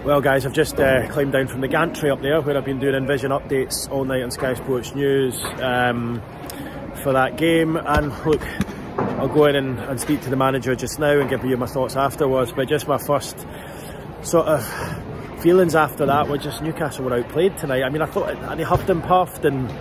Well guys, I've just climbed down from the gantry up there where I've been doing in-vision updates all night on Sky Sports News for that game, and look, I'll go in and speak to the manager just now and give you my thoughts afterwards, but just my first sort of feelings after that were just Newcastle were outplayed tonight. I mean, I thought they huffed and puffed, and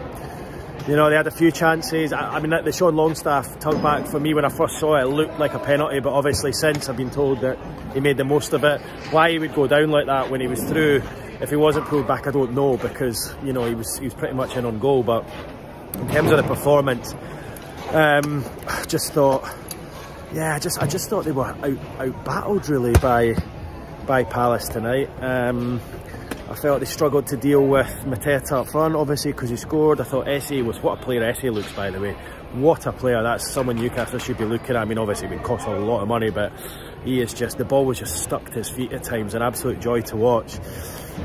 you know, they had a few chances. I mean, the Sean Longstaff tug back, for me when I first saw it, it looked like a penalty, but obviously since I've been told that he made the most of it. Why he would go down like that when he was through, if he wasn't pulled back, I don't know, because you know he was pretty much in on goal. But in terms of the performance, I just thought, yeah, I just thought they were out battled really by Palace tonight. I felt they struggled to deal with Mateta up front, obviously, because he scored. I thought Esse was, what a player Esse looks, by the way. What a player. That's someone Newcastle should be looking at. I mean, obviously it would cost a lot of money, but he is just, the ball was just stuck to his feet at times, an absolute joy to watch.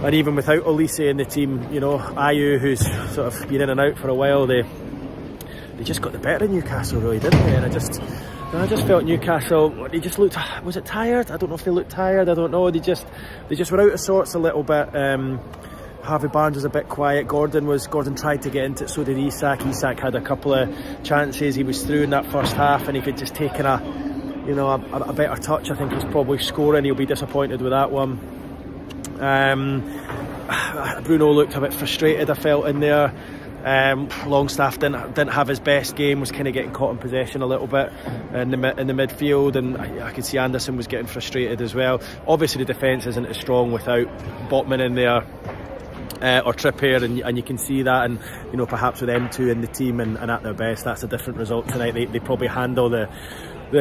And even without Olise in the team, you know, Ayew, who's sort of been in and out for a while, they just got the better of Newcastle, really, didn't they? And I just felt Newcastle, they just looked, was it tired? I don't know if they looked tired, I don't know. They just were out of sorts a little bit. Harvey Barnes was a bit quiet. Gordon tried to get into it, so did Isak. Isak had a couple of chances. He was through in that first half, and he could just taken a better touch. I think he's probably scoring. He'll be disappointed with that one. Bruno looked a bit frustrated, I felt, in there. Longstaff didn't have his best game, was kind of getting caught in possession a little bit in the midfield, and I could see Anderson was getting frustrated as well. Obviously the defence isn't as strong without Botman in there, or Trippier, and you can see that, and you know, perhaps with them two in the team and at their best, that's a different result tonight. They probably handle the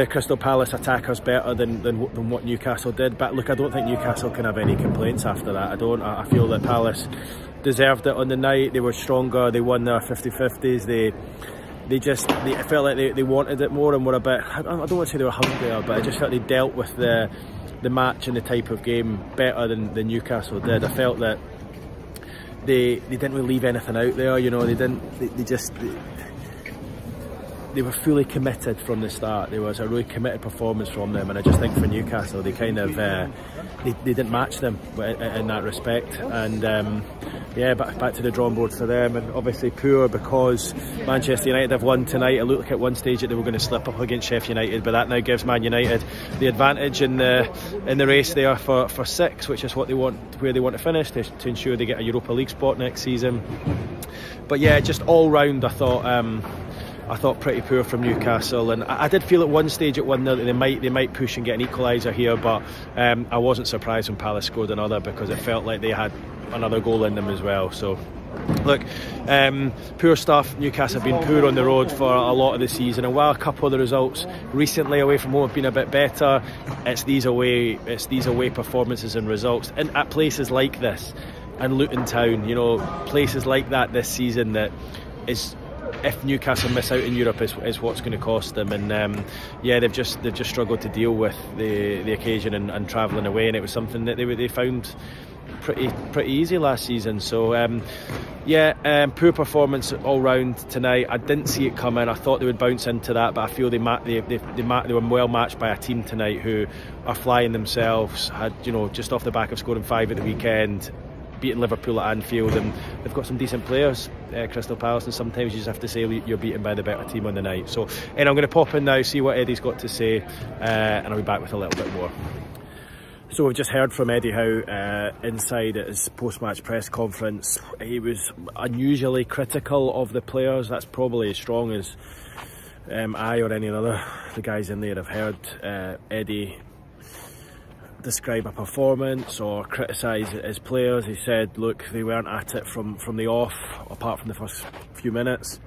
Crystal Palace attackers better than what Newcastle did. But look, I don't think Newcastle can have any complaints after that. I feel that Palace deserved it on the night. They were stronger, they won their 50-50s, they felt like they wanted it more and were a bit, I don't want to say they were hungrier, but I just felt they dealt with the match and the type of game better than Newcastle did. I felt that they didn't really leave anything out there, you know, they were fully committed from the start. There was a really committed performance from them, and I just think for Newcastle, they kind of they didn't match them in that respect. And yeah, back to the drawing board for them, and obviously poor because Manchester United have won tonight. It looked like at one stage that they were going to slip up against Sheffield United, but that now gives Man United the advantage in the race there for 6, which is what they want, where they want to finish to ensure they get a Europa League spot next season. But yeah, just all round, I thought pretty poor from Newcastle, and I did feel at one stage at 1-0 that they might push and get an equaliser here, but I wasn't surprised when Palace scored another, because it felt like they had another goal in them as well. So look, poor stuff. Newcastle have been poor on the road for a lot of the season, and while a couple of the results recently away from home have been a bit better, it's these away performances and results, and at places like this, and Luton Town, you know, places like that this season, that is, if Newcastle miss out in Europe, is what's going to cost them. And yeah, they've just struggled to deal with the occasion and travelling away, and it was something that they found pretty easy last season. So yeah, poor performance all round tonight. I didn't see it coming. I thought they would bounce into that, but I feel they were well matched by a team tonight who are flying themselves. Had, you know, just off the back of scoring 5 at the weekend, beating Liverpool at Anfield, and they've got some decent players, Crystal Palace, and sometimes you just have to say you're beaten by the better team on the night. So, and I'm going to pop in now, see what Eddie's got to say, and I'll be back with a little bit more. So we've just heard from Eddie Howe inside at his post-match press conference. He was unusually critical of the players. That's probably as strong as I or any other the guys in there have heard Eddie describe a performance or criticise his players. He said, look, they weren't at it from the off, apart from the first few minutes.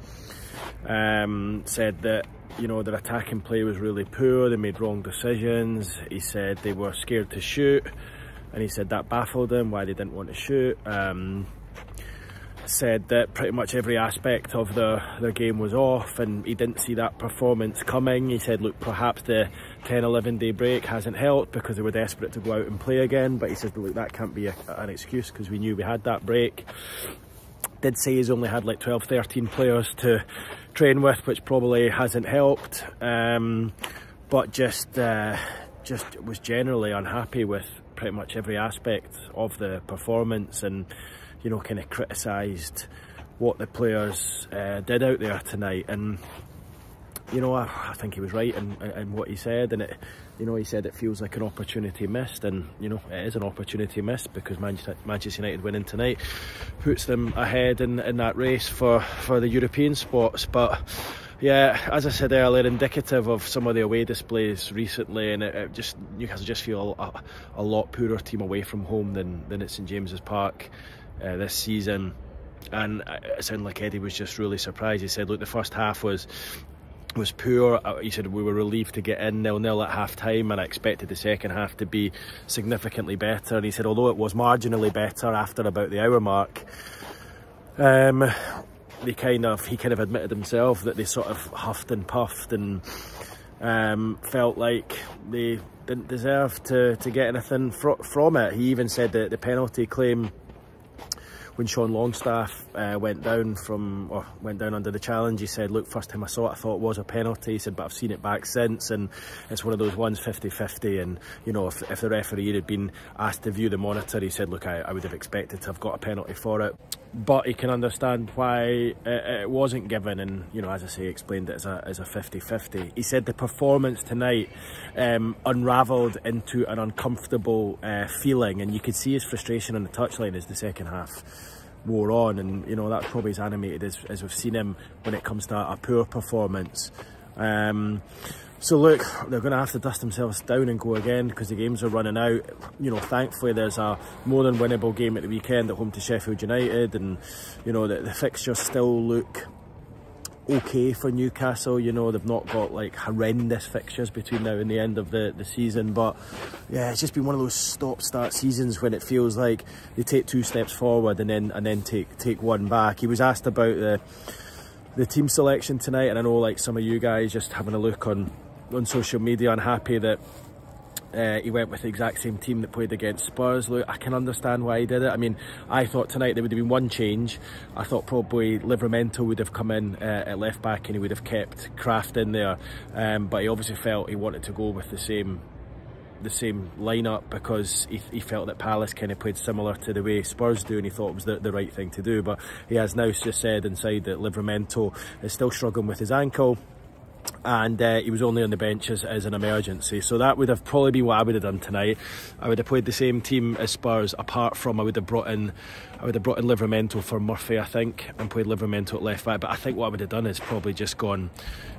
Said that, you know, their attacking play was really poor, they made wrong decisions. He said they were scared to shoot, and he said that baffled him, why they didn't want to shoot. Said that pretty much every aspect of their game was off, and he didn't see that performance coming. He said, look, perhaps the 10-11 day break hasn't helped because they were desperate to go out and play again, but he said, look, that can't be an excuse because we knew we had that break. Did say he's only had like 12-13 players to train with, which probably hasn't helped, but just was generally unhappy with pretty much every aspect of the performance, and you know, kind of criticised what the players did out there tonight. And you know, I think he was right in what he said, and you know, he said it feels like an opportunity missed, and you know, it is an opportunity missed, because Manchester United winning tonight puts them ahead in that race for the European spots. But yeah, as I said earlier, indicative of some of the away displays recently, and Newcastle just feel a lot poorer team away from home than at St James's Park this season. And it sounded like Eddie was just really surprised. He said, look, the first half was poor. He said we were relieved to get in 0-0 at half time, and I expected the second half to be significantly better. And he said although it was marginally better after about the hour mark, he kind of admitted himself that they sort of huffed and puffed and felt like they didn't deserve to get anything from it. He even said that the penalty claim, when Sean Longstaff went down under the challenge, he said, look, first time I saw it, I thought it was a penalty. He said, but I've seen it back since, and it's one of those ones 50-50. And you know, if the referee had been asked to view the monitor, he said, look, I would have expected to have got a penalty for it. But he can understand why it wasn't given, and you know, as I say, explained it as a 50-50. He said the performance tonight unravelled into an uncomfortable feeling, and you could see his frustration on the touchline as the second half wore on, and you know, that's probably as animated as we've seen him when it comes to a poor performance. So look, they're going to have to dust themselves down and go again, because the games are running out. You know, thankfully there's a more than winnable game at the weekend at home to Sheffield United, and you know, the fixtures still look okay for Newcastle. You know, they've not got like horrendous fixtures between now and the end of the season, but yeah, it's just been one of those stop-start seasons when it feels like they take 2 steps forward and then take 1 back. He was asked about the team selection tonight, and I know like some of you guys just having a look on social media unhappy that he went with the exact same team that played against Spurs. Look, I can understand why he did it. I mean, I thought tonight there would have been one change. I thought probably Livramento would have come in at left back, and he would have kept Kraft in there, but he obviously felt he wanted to go with the same lineup, because he felt that Palace kind of played similar to the way Spurs do, and he thought it was the right thing to do. But he has now just said inside that Livramento is still struggling with his ankle, and he was only on the bench as an emergency. So that would have probably been what I would have done tonight. I would have played the same team as Spurs, apart from I would have brought in Livramento for Murphy, I think, and played Livramento at left back. But I think what I would have done is probably just gone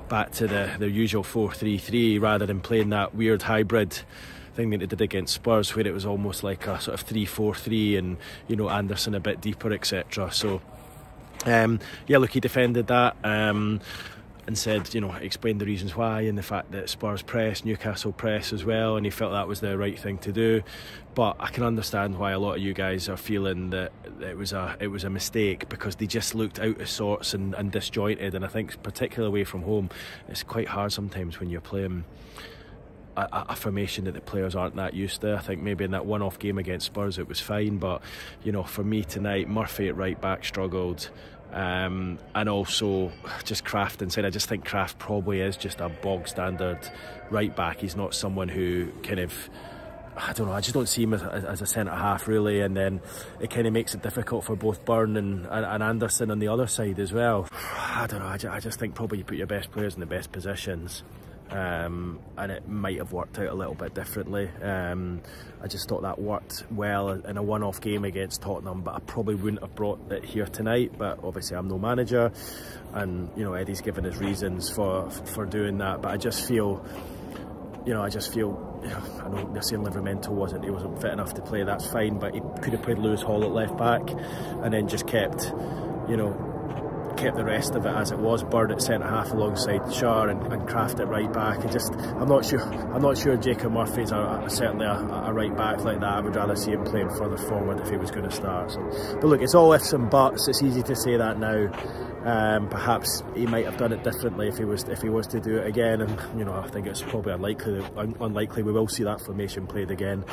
back to the usual 4-3-3, rather than playing that weird hybrid thing that they did against Spurs, where it was almost like a sort of 3-4-3, and you know, Anderson a bit deeper, etc. So yeah, look, he defended that and said, you know, explained the reasons why, and the fact that Spurs press, Newcastle press as well, and he felt that was the right thing to do. But I can understand why a lot of you guys are feeling that it was a mistake, because they just looked out of sorts and disjointed. And I think particularly away from home, it's quite hard sometimes when you're playing a formation that the players aren't that used to. I think maybe in that one-off game against Spurs it was fine, but you know, for me tonight, Murphy at right back struggled, and also just Kraft inside. I just think Kraft probably is just a bog standard right back. He's not someone who kind of, I don't know, I just don't see him as a centre half really, and then it kind of makes it difficult for both Byrne and Anderson on the other side as well. I don't know, I just think probably you put your best players in the best positions, and it might have worked out a little bit differently. I just thought that worked well in a one-off game against Tottenham, but I probably wouldn't have brought it here tonight. But obviously I'm no manager, and you know, Eddie's given his reasons for doing that. But I just feel, I know they're saying Livramento wasn't fit enough to play. That's fine, but he could have played Lewis Hall at left back, and then just kept the rest of it as it was. Byrne at centre half alongside Shah, and Kraft at right back. I'm not sure Jacob Murphy's certainly a right back like that. I would rather see him playing further forward if he was going to start. But look, it's all ifs and buts. It's easy to say that now. Perhaps he might have done it differently if he was to do it again, and you know, I think it's probably unlikely we will see that formation played again.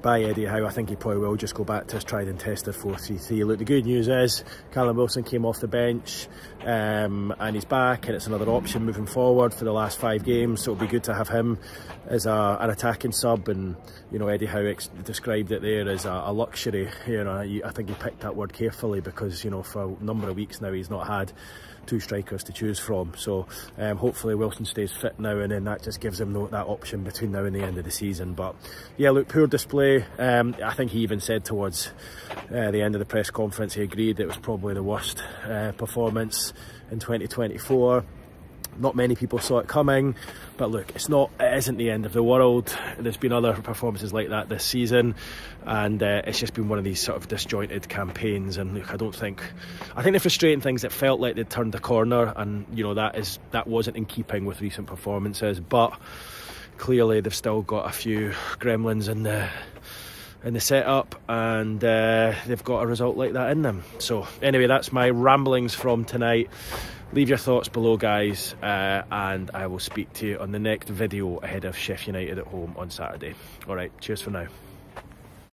by Eddie Howe. I think he probably will just go back to his tried and tested 4-3-3. Look, the good news is Callum Wilson came off the bench and he's back, and it's another option moving forward for the last 5 games, so it'll be good to have him as an attacking sub. And you know, Eddie Howe described it there as a luxury. You know, I think he picked that word carefully, because you know, for a number of weeks now he's not had 2 strikers to choose from. So hopefully Wilson stays fit now, and then that just gives him that option between now and the end of the season. But yeah, look, poor display. I think he even said towards the end of the press conference he agreed it was probably the worst performance in 2024. Not many people saw it coming, but look, it isn't the end of the world. There's been other performances like that this season, and it's just been one of these sort of disjointed campaigns. And look, I think the frustrating things, it felt like they'd turned the corner, and you know, that wasn't in keeping with recent performances, but clearly they've still got a few gremlins in the setup, and they've got a result like that in them. So anyway, that's my ramblings from tonight. Leave your thoughts below, guys, and I will speak to you on the next video ahead of Sheffield United at home on Saturday. Alright, cheers for now.